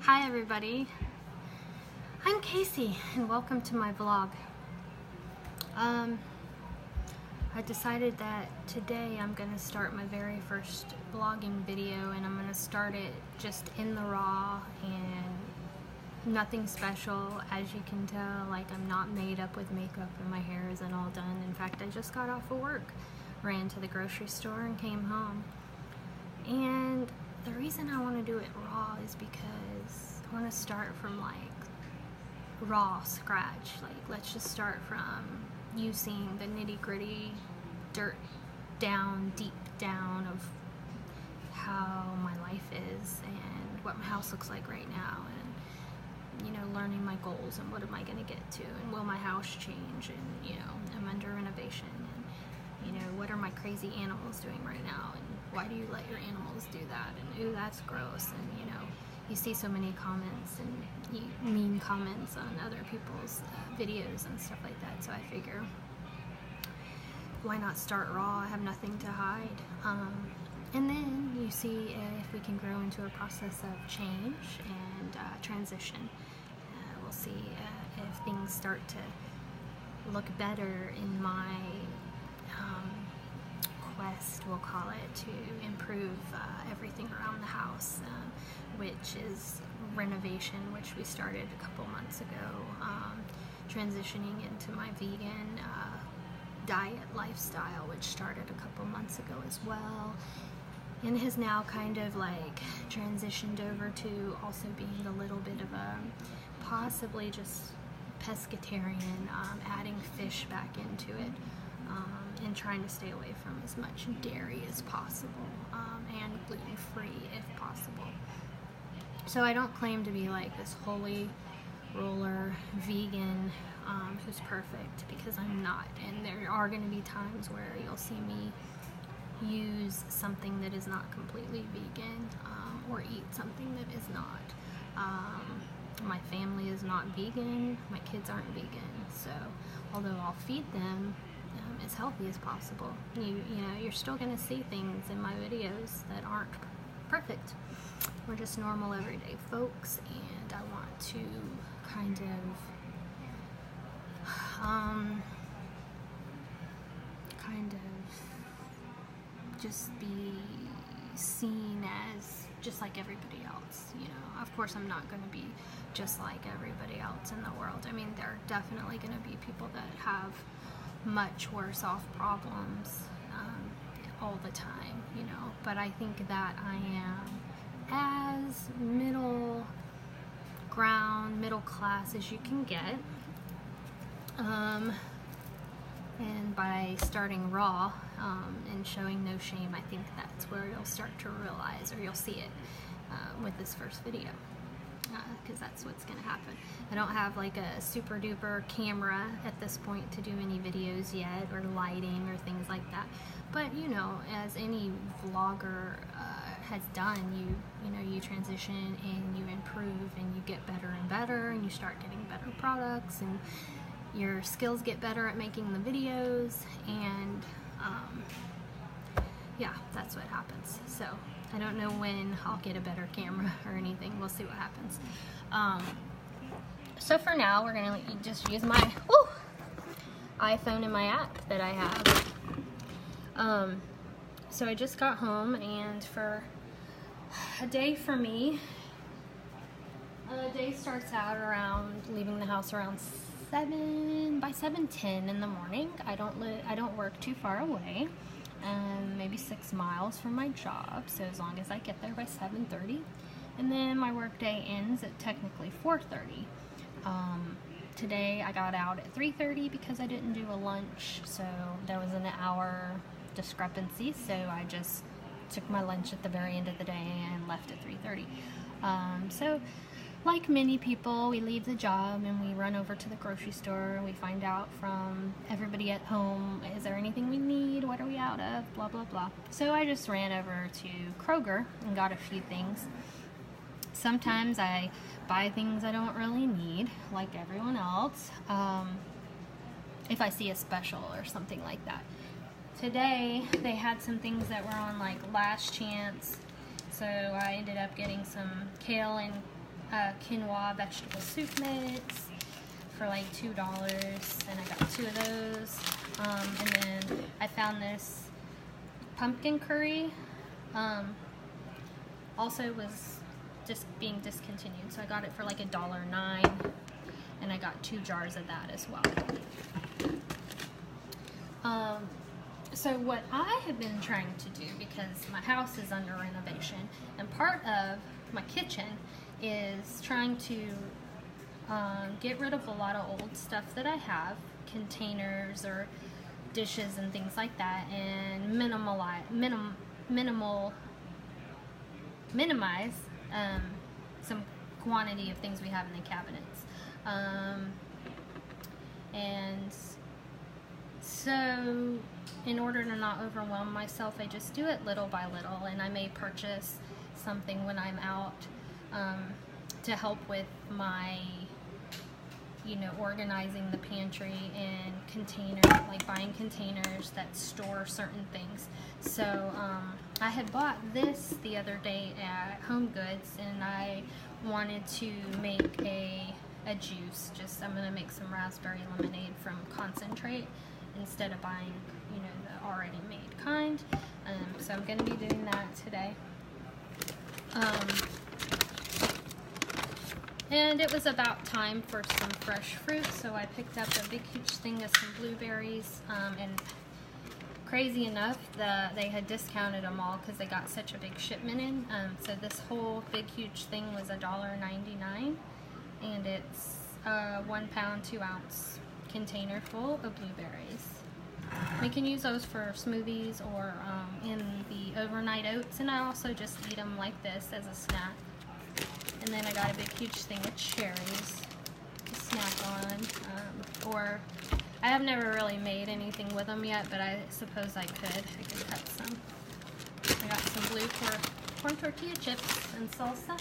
Hi everybody, I'm Casey and welcome to my vlog. I decided that today I'm going to start my very first vlogging video, and I'm going to start it just in the raw and nothing special. As you can tell, like, I'm not made up with makeup and my hair isn't all done. In fact, I just got off of work, ran to the grocery store and came home. And the reason I want to do it raw is because I want to start from like raw scratch. Like, let's just start from you seeing the nitty-gritty, dirt down, deep down of how my life is and what my house looks like right now, and, you know, learning my goals and what am I going to get to, and will my house change, and, you know, I'm under renovation, and, you know, what are my crazy animals doing right now, and why do you let your animals do that, and ooh, that's gross, and, you know, you see so many comments and mean comments on other people's videos and stuff like that, so I figure, why not start raw? I have nothing to hide. And then you see if we can grow into a process of change and transition. We'll see if things start to look better in my quest, we'll call it, to improve everything around the house, which is renovation, which we started a couple months ago, transitioning into my vegan diet lifestyle, which started a couple months ago as well, and has now kind of like transitioned over to also being a little bit of a possibly just pescatarian, adding fish back into it, and trying to stay away from as much dairy as possible, and gluten-free if possible. So I don't claim to be like this holy roller vegan who's perfect, because I'm not, and there are going to be times where you'll see me use something that is not completely vegan, or eat something that is not. My family is not vegan, my kids aren't vegan, so although I'll feed them as healthy as possible, you know, you're still going to see things in my videos that aren't perfect. We're just normal everyday folks, and I want to kind of just be seen as just like everybody else, you know. Of course, I'm not going to be just like everybody else in the world. I mean, there are definitely going to be people that have much worse off problems all the time, you know, but I think that I am as middle ground, middle class as you can get, and by starting raw and showing no shame, I think that's where you'll start to realize, or you'll see it with this first video, because that's what's going to happen. I don't have like a super duper camera at this point to do any videos yet, or lighting or things like that, but you know, as any vlogger has done, you know, you transition and you improve and you get better and better, and you start getting better products, and your skills get better at making the videos, and yeah, that's what happens. So I don't know when I'll get a better camera or anything. We'll see what happens. So for now, we're gonna just use my iPhone and my app that I have. So I just got home, and for a day for me, a day starts out around leaving the house around 7:10 in the morning. I don't work too far away, maybe 6 miles from my job, so as long as I get there by 7:30, and then my work day ends at technically 4:30. Today I got out at 3:30 because I didn't do a lunch, so there was an hour discrepancy, so I just took my lunch at the very end of the day and left at 3:30. So like many people, we leave the job and we run over to the grocery store, and we find out from everybody at home, is there anything we need, what are we out of, blah blah blah. So I just ran over to Kroger and got a few things. Sometimes I buy things I don't really need, like everyone else, if I see a special or something like that. Today they had some things that were on like last chance, so I ended up getting some kale and quinoa vegetable soup mix for like $2, and I got 2 of those. And then I found this pumpkin curry, also was just being discontinued, so I got it for like $1.09, and I got 2 jars of that as well. So what I have been trying to do, because my house is under renovation, and part of my kitchen is trying to get rid of a lot of old stuff that I have, containers or dishes and things like that, and minimize some quantity of things we have in the cabinets. And so in order to not overwhelm myself, I just do it little by little, and I may purchase something when I'm out to help with my, you know, organizing the pantry and like buying containers that store certain things. So I had bought this the other day at Home Goods, and I wanted to make a juice. I'm gonna make some raspberry lemonade from concentrate instead of buying, you know, the already made kind. So I'm gonna be doing that today. And it was about time for some fresh fruit, so I picked up a big huge thing of some blueberries, and crazy enough, they had discounted them all because they got such a big shipment in. So this whole big huge thing was $1.99, and it's a 1 pound 2 ounce container full of blueberries. We can use those for smoothies or in the overnight oats, and I also just eat them like this as a snack. And then I got a big huge thing of cherries to snack on, or I have never really made anything with them yet, but I suppose I could cut some. I got some blue corn tortilla chips and salsa.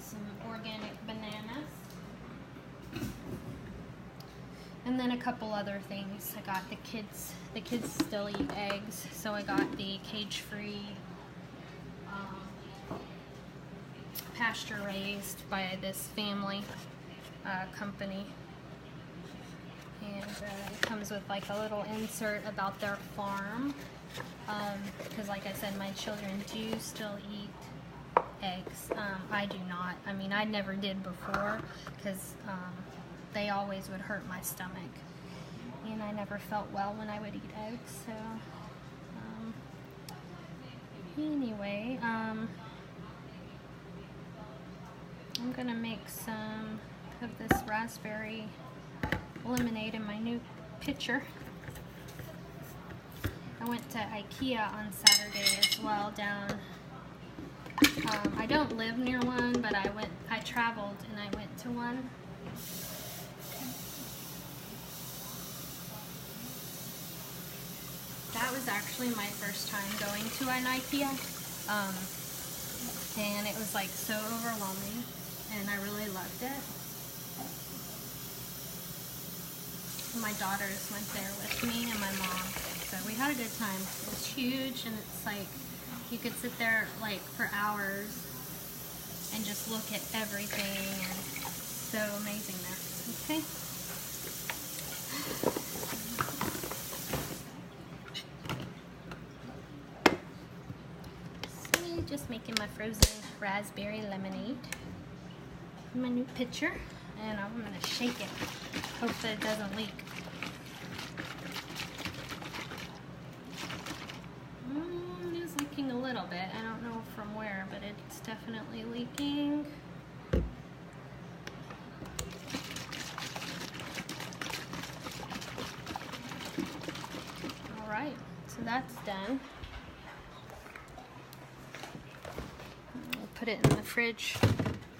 Some organic bananas. And then a couple other things. I got the kids still eat eggs, so I got the cage-free, pasture-raised by this family company. And it comes with like a little insert about their farm, because like I said, my children do still eat eggs. I do not. I mean, I never did before, because they always would hurt my stomach, and I never felt well when I would eat eggs. So anyway, I'm gonna make some of this raspberry lemonade in my new pitcher. I went to IKEA on Saturday as well down. I don't live near one, but I traveled and I went to one. That was actually my first time going to an IKEA, and it was like so overwhelming, and I really loved it. My daughters went there with me and my mom, so we had a good time. It was huge, and it's like you could sit there like for hours and just look at everything, and so amazing there. Okay. Just making my frozen raspberry lemonade in my new pitcher, and I'm going to shake it, hope that it doesn't leak. It is leaking a little bit. I don't know from where, but it's definitely leaking. Alright, so that's done. Put it in the fridge.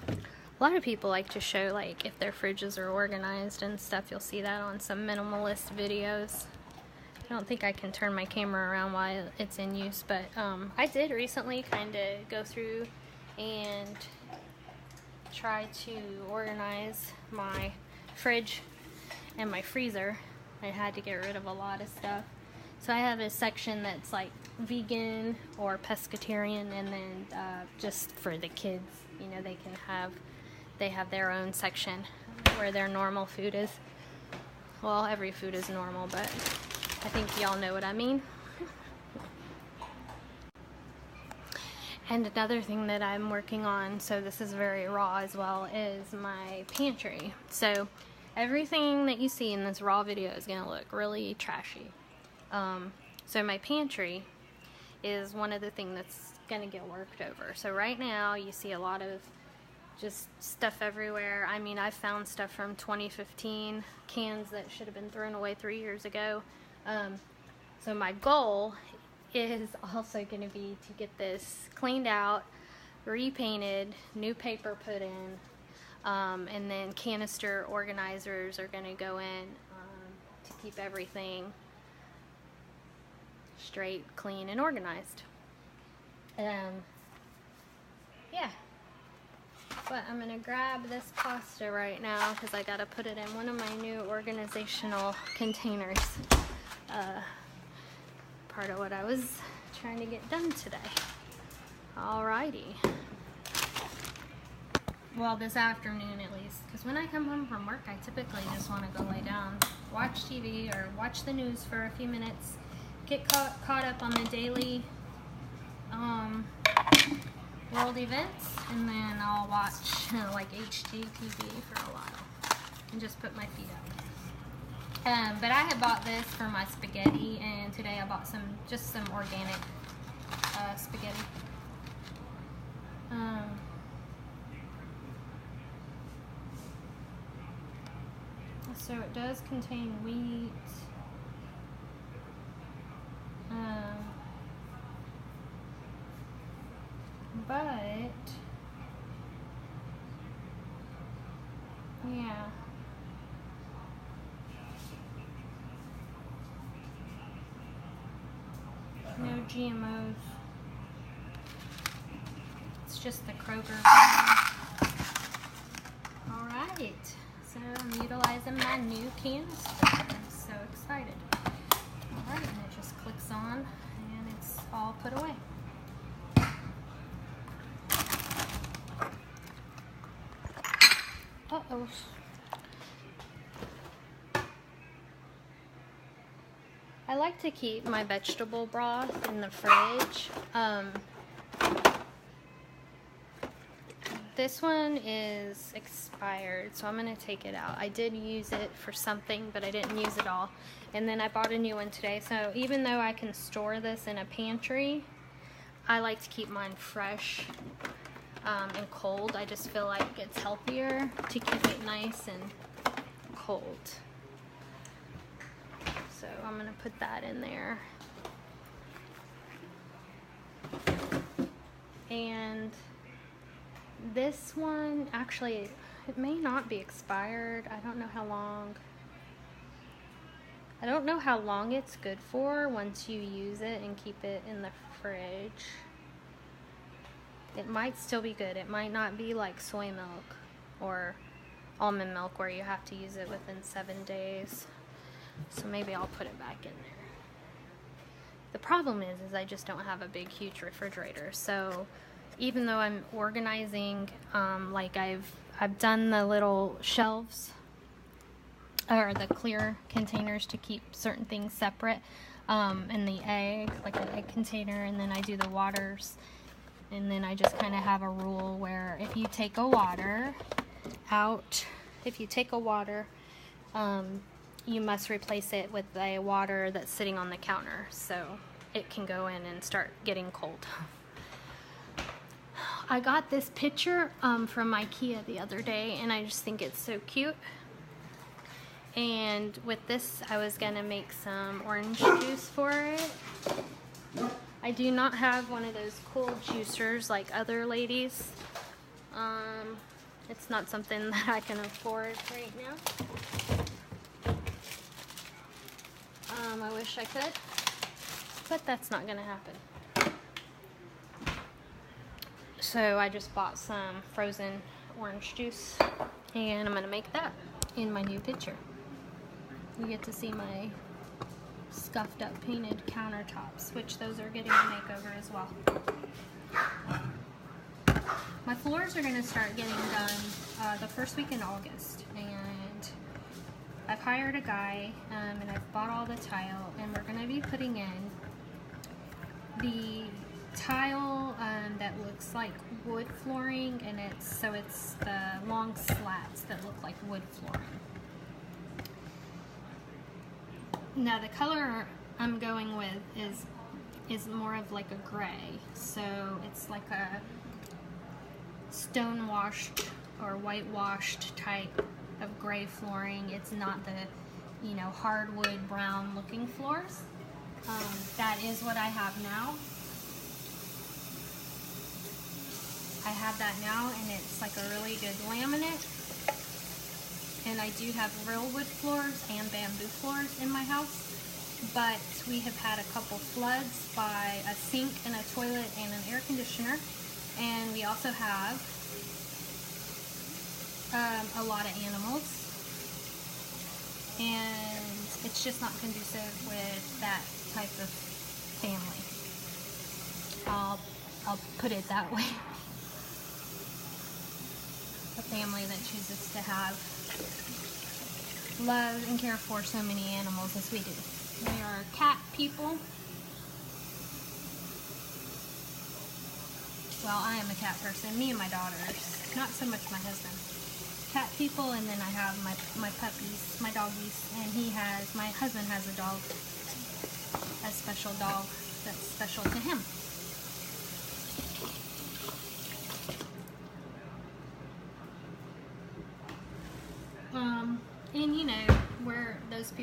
A lot of people like to show like if their fridges are organized and stuff. You'll see that on some minimalist videos. I don't think I can turn my camera around while it's in use, but I did recently kind of go through and try to organize my fridge and my freezer. I had to get rid of a lot of stuff. So I have a section that's like vegan or pescatarian, and then just for the kids, you know, they have their own section where their normal food is. Well, every food is normal, but I think y'all know what I mean. And another thing that I'm working on, so this is very raw as well, is my pantry. So everything that you see in this raw video is going to look really trashy. So my pantry is one of the things that's going to get worked over. So right now you see a lot of just stuff everywhere. I mean, I found stuff from 2015, cans that should have been thrown away 3 years ago. So my goal is also going to be to get this cleaned out, repainted, new paper put in, and then canister organizers are going to go in to keep everything straight, clean, and organized. Yeah. But I'm going to grab this pasta right now because I got to put it in one of my new organizational containers. Part of what I was trying to get done today. Alrighty. Well, this afternoon at least, because when I come home from work, I typically just want to go lay down, watch TV or watch the news for a few minutes, get caught up on the daily world events, and then I'll watch like HGTV for a while and just put my feet up. But I had bought this for my spaghetti, and today I bought just some organic spaghetti. So it does contain wheat. But yeah. No GMOs. It's just the Kroger. Alright, so I'm utilizing my new canister. I'm so excited. Alright, and it just clicks on and it's all put away. Uh-oh. I like to keep my vegetable broth in the fridge. This one is expired, so I'm going to take it out. I did use it for something, but I didn't use it all. And then I bought a new one today. So even though I can store this in a pantry, I like to keep mine fresh and cold. I just feel like it's healthier to keep it nice and cold. So I'm going to put that in there. And this one, actually, it may not be expired. I don't know how long. I don't know how long it's good for once you use it and keep it in the fridge. It might still be good. It might not be like soy milk or almond milk where you have to use it within 7 days. So maybe I'll put it back in there. The problem is I just don't have a big, huge refrigerator. So even though I'm organizing, like I've done the little shelves or the clear containers to keep certain things separate, and the egg, like an egg container, and then I do the waters, and then I just kind of have a rule where if you take a water out, you must replace it with a water that's sitting on the counter so it can go in and start getting cold. I got this picture from IKEA the other day, and I just think it's so cute. And with this, I was gonna make some orange juice for it. I do not have one of those cool juicers like other ladies. It's not something that I can afford right now. I wish I could, but that's not gonna happen. So I just bought some frozen orange juice, and I'm gonna make that in my new picture. You get to see my scuffed up painted countertops, which those are getting a makeover as well. My floors are going to start getting done the first week in August, and I've hired a guy, and I've bought all the tile, and we're going to be putting in the tile that looks like wood flooring, and it's the long slats that look like wood flooring. Now the color I'm going with is more of like a gray, so it's like a stone washed or whitewashed type of gray flooring. It's not the, you know, hardwood brown looking floors. That is what I have now. I have that now, and it's like a really good laminate. And I do have real wood floors and bamboo floors in my house, but we have had a couple floods by a sink and a toilet and an air conditioner, and we also have a lot of animals, and it's just not conducive with that type of family. I'll put it that way. A family that chooses to have love and care for so many animals as we do. We are cat people. Well, I am a cat person, me and my daughters, not so much my husband. Cat people, and then I have my puppies, my doggies, and my husband has a dog, a special dog that's special to him. And you know, we're those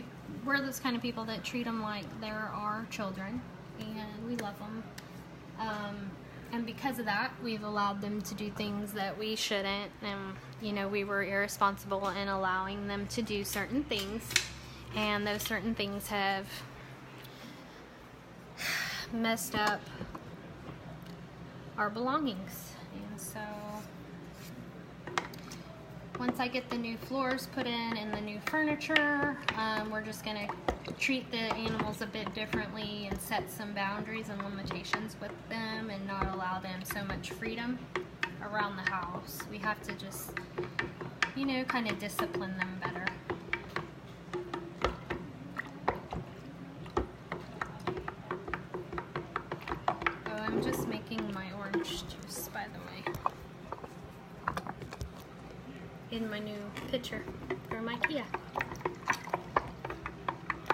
kind of people that treat them like they're our children, and we love them. And because of that, we've allowed them to do things that we shouldn't, and you know, we were irresponsible in allowing them to do certain things, and those certain things have messed up our belongings. And so once I get the new floors put in and the new furniture, we're just going to treat the animals a bit differently and set some boundaries and limitations with them and not allow them so much freedom around the house. We have to just, you know, kind of discipline them better. Oh, I'm just making my orange juice, by the way, in my new pitcher from IKEA.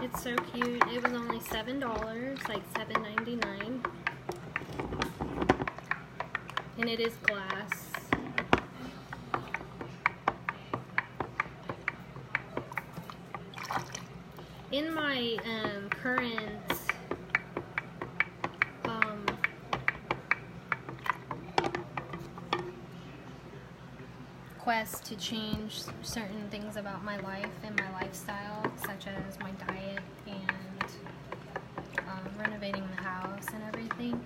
It's so cute. It was only $7, like $7.99, and it is glass. In my current quest to change certain things about my life and my lifestyle, such as my diet and renovating the house and everything,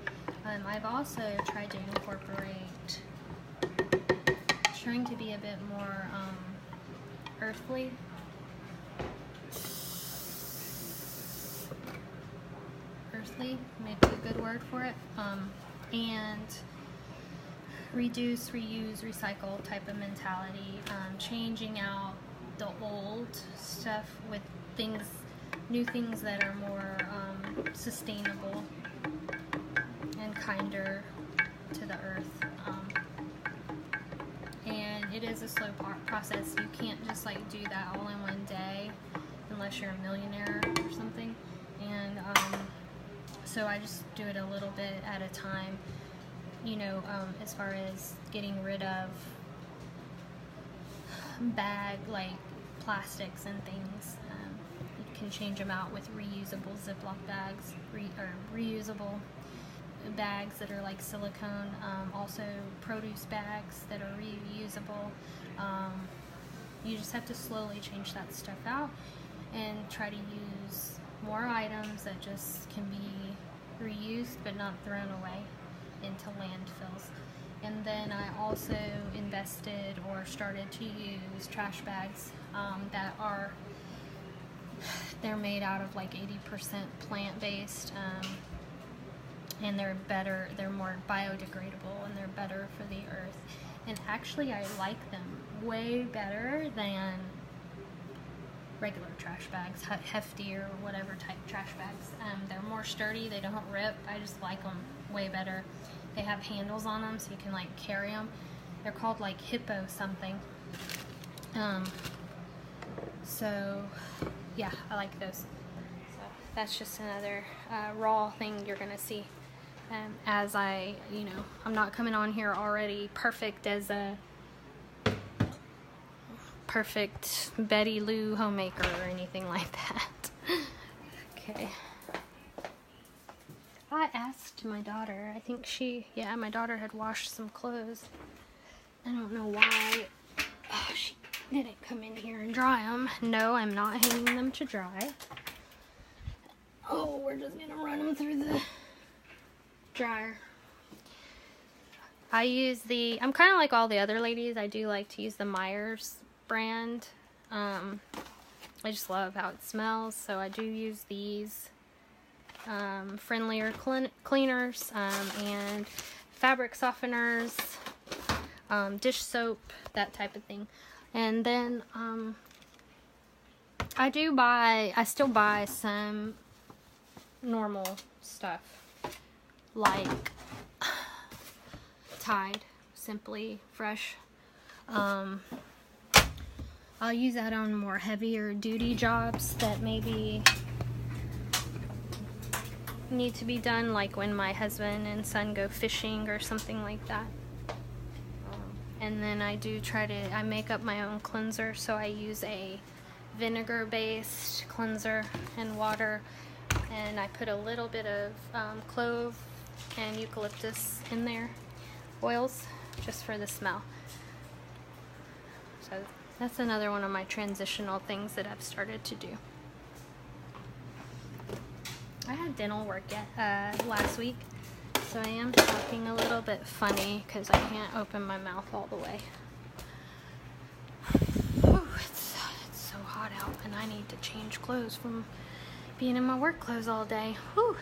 I've also tried to incorporate trying to be a bit more earthly. Earthly, maybe a good word for it, and reduce, reuse, recycle type of mentality, changing out the old stuff with things, new things that are more sustainable and kinder to the earth. And it is a slow process. You can't just like do that all in one day unless you're a millionaire or something. And so I just do it a little bit at a time. You know, as far as getting rid of like plastics and things, you can change them out with reusable Ziploc bags, or reusable bags that are like silicone, also produce bags that are reusable. You just have to slowly change that stuff out and try to use more items that just can be reused but not thrown away into landfills. And then I also invested or started to use trash bags that They're made out of like 80% plant-based, and they're better, they're more biodegradable, and they're better for the earth. And actually I like them way better than regular trash bags, Hefty or whatever type trash bags. They're more sturdy, they don't rip. I just like them way better. They have handles on them so you can like carry them. They're called like Hippo something. So yeah, I like those. So that's just another raw thing you're gonna see. As I, you know, I'm not coming on here already perfect as a perfect Betty Lou homemaker or anything like that. Okay. I asked my daughter, I think my daughter had washed some clothes. I don't know why she didn't come in here and dry them. No, I'm not hanging them to dry. Oh, we're just gonna run them through the dryer. I'm kind of like all the other ladies. I do like to use the Myers brand. I just love how it smells, so I do use these friendlier cleaners and fabric softeners, dish soap, that type of thing. And then I still buy some normal stuff like Tide Simply Fresh. I'll use that on more heavier duty jobs that maybe need to be done, like when my husband and son go fishing or something like that. And then I make up my own cleanser, so I use a vinegar based cleanser and water, and I put a little bit of clove and eucalyptus in there, oils, just for the smell. So that's another one of my transitional things that I've started to do. I had dental work last week, so I am talking a little bit funny because I can't open my mouth all the way. Whew, it's so hot out, and I need to change clothes from being in my work clothes all day. Whew.